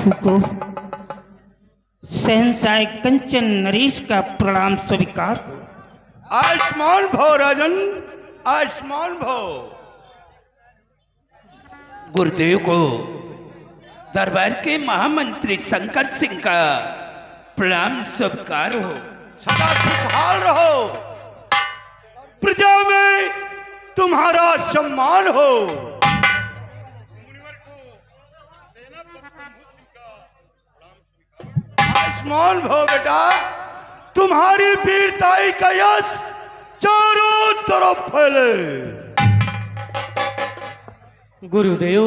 प्रभु को सहनसाय कंचन नरेश का प्रणाम स्वीकार। आयुष्मान भव राजन, आयुष्मान भव। गुरुदेव को दरबार के महामंत्री शंकर सिंह का प्रणाम स्वीकार हो। सदा खुशहाल रहो, प्रजा में तुम्हारा सम्मान हो। आयुष्मान भव बेटा, तुम्हारी वीरताई का यश चारों तरफ फैले। गुरुदेव,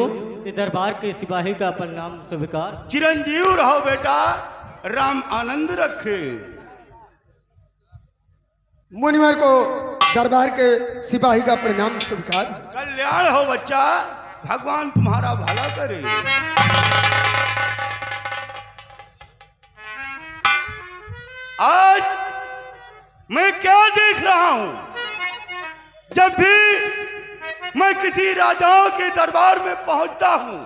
दरबार के सिपाही का प्रणाम स्वीकार। चिरंजीव रहो बेटा, राम आनंद रखे। मुनिवर को दरबार के सिपाही का प्रणाम स्वीकार। कल्याण हो बच्चा, भगवान तुम्हारा भला करे। आज मैं क्या देख रहा हूं? जब भी मैं किसी राजाओं के दरबार में पहुंचता हूं,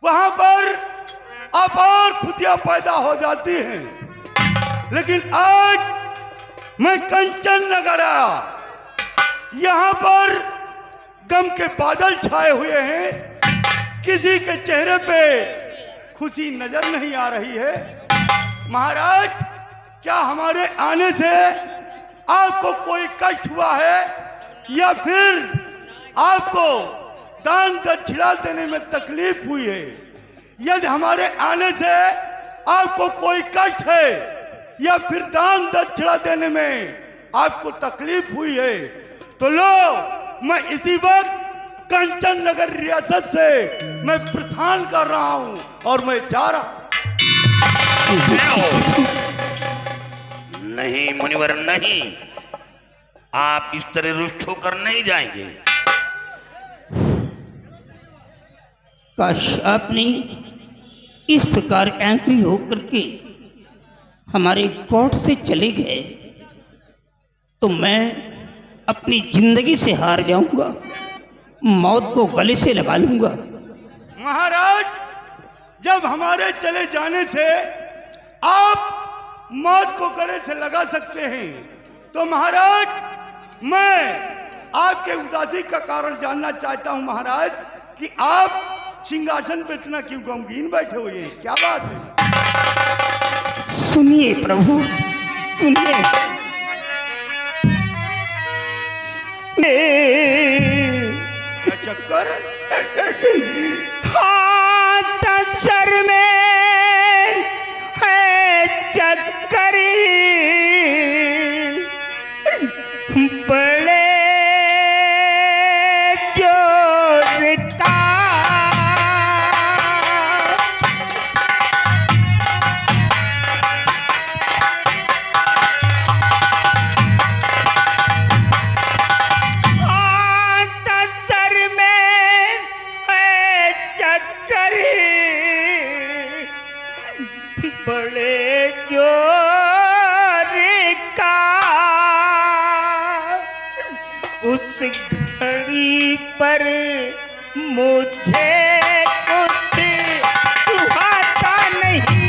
वहां पर अपार खुशियां पैदा हो जाती हैं। लेकिन आज मैं कंचन नगर आया, यहां पर गम के बादल छाए हुए हैं, किसी के चेहरे पे खुशी नजर नहीं आ रही है। महाराज, क्या हमारे आने से आपको कोई कष्ट हुआ है या फिर आपको दान दक्षिणा देने में तकलीफ हुई है? यदि हमारे आने से आपको कोई कष्ट है या फिर दान दक्षिणा देने में आपको तकलीफ हुई है, तो लो, मैं इसी वक्त कंचन नगर रियासत से मैं प्रस्थान कर रहा हूं और मैं जा रहा हूं। नहीं मुनिवर नहीं, आप इस तरह रुष्ट होकर नहीं जाएंगे। काश आपने इस प्रकार एंग्री होकर के हमारे कोर्ट से चले गए तो मैं अपनी जिंदगी से हार जाऊंगा, मौत को गले से लगा लूंगा। महाराज, जब हमारे चले जाने से आप मौत को गले से लगा सकते हैं, तो महाराज मैं आपके उदासी का कारण जानना चाहता हूं महाराज, कि आप सिंहासन पे इतना क्यों गमगीन बैठे हुए हैं? क्या बात है? सुनिए प्रभु, सुनिए। क्या चक्कर? हाथ सर में है चक्कर, बड़े जोर का बड़े जोर का, उस घड़ी पर मुझे कुछ सुहाता नहीं।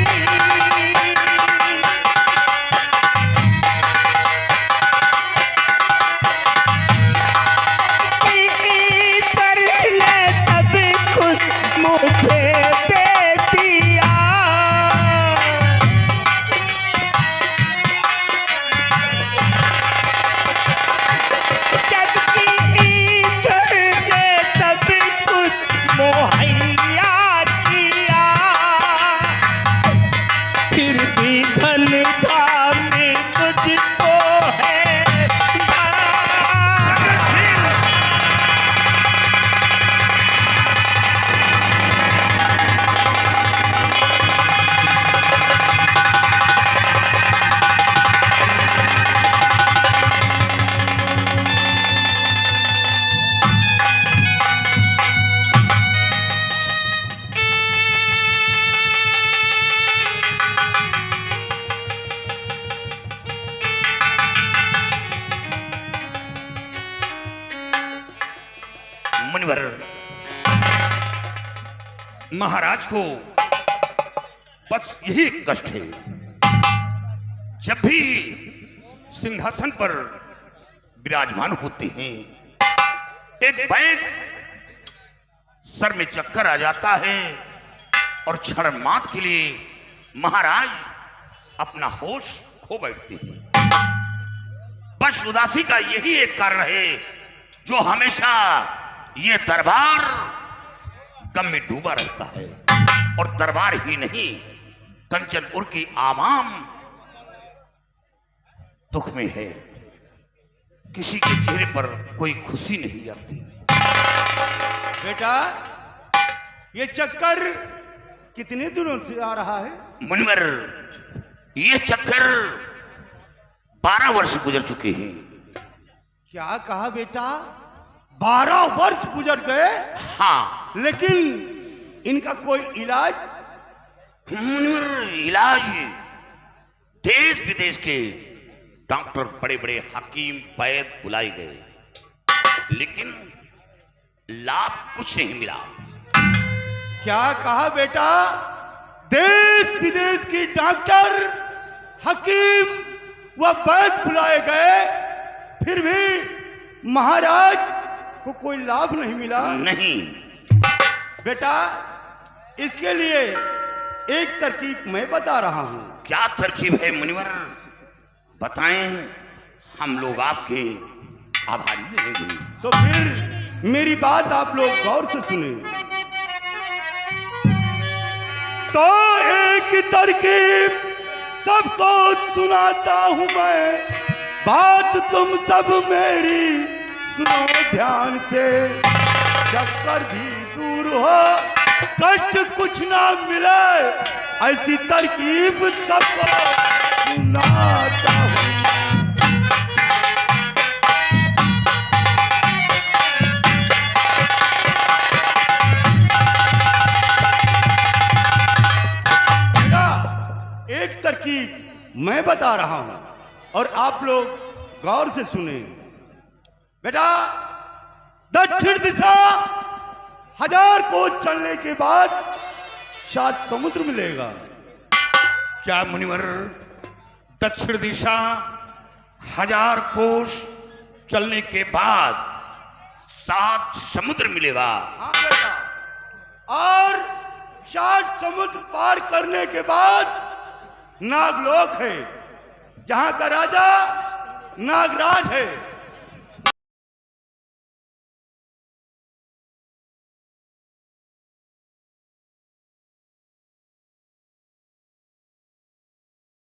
ईश्वर ने सब कुछ मुझे दे दिया, मुहैया किया, फिर भी धन धाम मुझको है। मुनिवर, महाराज को बस यही एक कष्ट है, जब भी सिंहासन पर विराजमान होते हैं एक बैग सर में चक्कर आ जाता है और क्षण मात्र के लिए महाराज अपना होश खो बैठते हैं। बस उदासी का यही एक कारण है जो हमेशा ये दरबार गम में डूबा रहता है। और दरबार ही नहीं, कंचनपुर की आवाम दुख में है, किसी के चेहरे पर कोई खुशी नहीं आती। बेटा, ये चक्कर कितने दिनों से आ रहा है? मुनिवर, ये चक्कर 12 वर्ष गुजर चुके हैं। क्या कहा बेटा? 12 वर्ष गुजर गए? हाँ, लेकिन इनका कोई इलाज? मुनिवर, इलाज देश विदेश के डॉक्टर, बड़े बड़े हकीम, वैद्य बुलाए गए, लेकिन लाभ कुछ नहीं मिला। क्या कहा बेटा? देश विदेश की डॉक्टर, हकीम व वैद्य बुलाए गए, फिर भी महाराज को कोई लाभ नहीं मिला? नहीं बेटा, इसके लिए एक तरकीब मैं बता रहा हूं। क्या तरकीब है मुनिवर? बताएं, हम लोग आपके आभारी रहेंगे। तो फिर मेरी बात आप लोग गौर से सुने। तो एक तरकीब सबको सुनाता हूं मैं, बात तुम सब मेरी सुनो ध्यान से। चक्कर भी दूर हो, कष्ट कुछ ना मिले, ऐसी तरकीब सबको सुनाता हूं। एक तरकीब मैं बता रहा हूं और आप लोग गौर से सुने। बेटा, दक्षिण दिशा 1000 कोस चलने के बाद 7 समुद्र मिलेगा। क्या मुनिवर, दक्षिण दिशा 1000 कोस चलने के बाद 7 समुद्र मिलेगा? हाँ बेटा, और 7 समुद्र पार करने के बाद नागलोक है, जहां का राजा नागराज है।